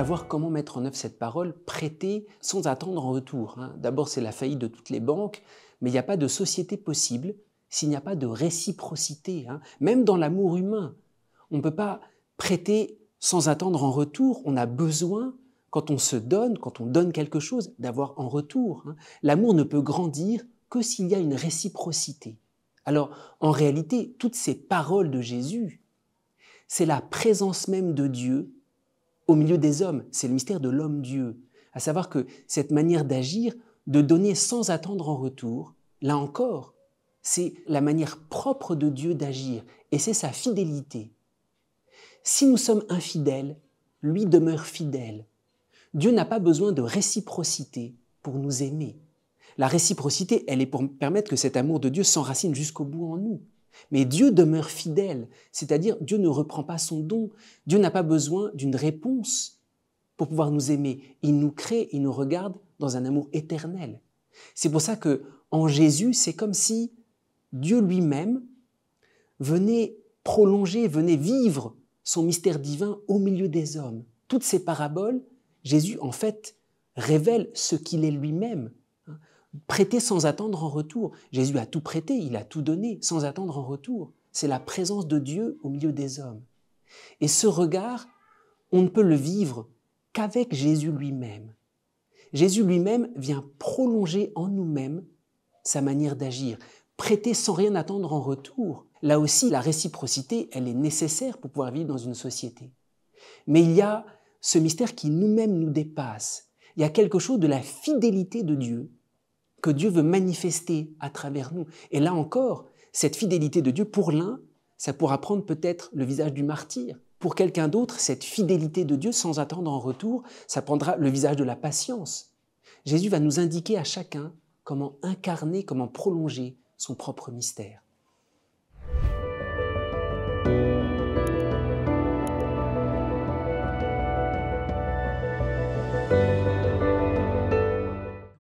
à voir comment mettre en œuvre cette parole, prêter sans attendre en retour. D'abord, c'est la faillite de toutes les banques, mais il n'y a pas de société possible s'il n'y a pas de réciprocité. Même dans l'amour humain, on ne peut pas prêter sans attendre en retour. On a besoin, quand on se donne, quand on donne quelque chose, d'avoir en retour. L'amour ne peut grandir que s'il y a une réciprocité. Alors, en réalité, toutes ces paroles de Jésus, c'est la présence même de Dieu au milieu des hommes. C'est le mystère de l'homme-dieu. À savoir que cette manière d'agir, de donner sans attendre en retour, là encore, c'est la manière propre de Dieu d'agir, et c'est sa fidélité. Si nous sommes infidèles, lui demeure fidèle. Dieu n'a pas besoin de réciprocité pour nous aimer. La réciprocité, elle est pour permettre que cet amour de Dieu s'enracine jusqu'au bout en nous. Mais Dieu demeure fidèle, c'est-à-dire Dieu ne reprend pas son don. Dieu n'a pas besoin d'une réponse pour pouvoir nous aimer. Il nous crée, il nous regarde dans un amour éternel. C'est pour ça que en Jésus, c'est comme si Dieu lui-même venait prolonger, venait vivre son mystère divin au milieu des hommes. Toutes ces paraboles, Jésus en fait révèle ce qu'il est lui-même. Prêter sans attendre en retour. Jésus a tout prêté, il a tout donné sans attendre en retour. C'est la présence de Dieu au milieu des hommes. Et ce regard, on ne peut le vivre qu'avec Jésus lui-même. Jésus lui-même vient prolonger en nous-mêmes sa manière d'agir, prêter sans rien attendre en retour. Là aussi, la réciprocité, elle est nécessaire pour pouvoir vivre dans une société. Mais il y a ce mystère qui nous-mêmes nous dépasse. Il y a quelque chose de la fidélité de Dieu que Dieu veut manifester à travers nous. Et là encore, cette fidélité de Dieu, pour l'un, ça pourra prendre peut-être le visage du martyr. Pour quelqu'un d'autre, cette fidélité de Dieu, sans attendre en retour, ça prendra le visage de la patience. Jésus va nous indiquer à chacun comment incarner, comment prolonger son propre mystère.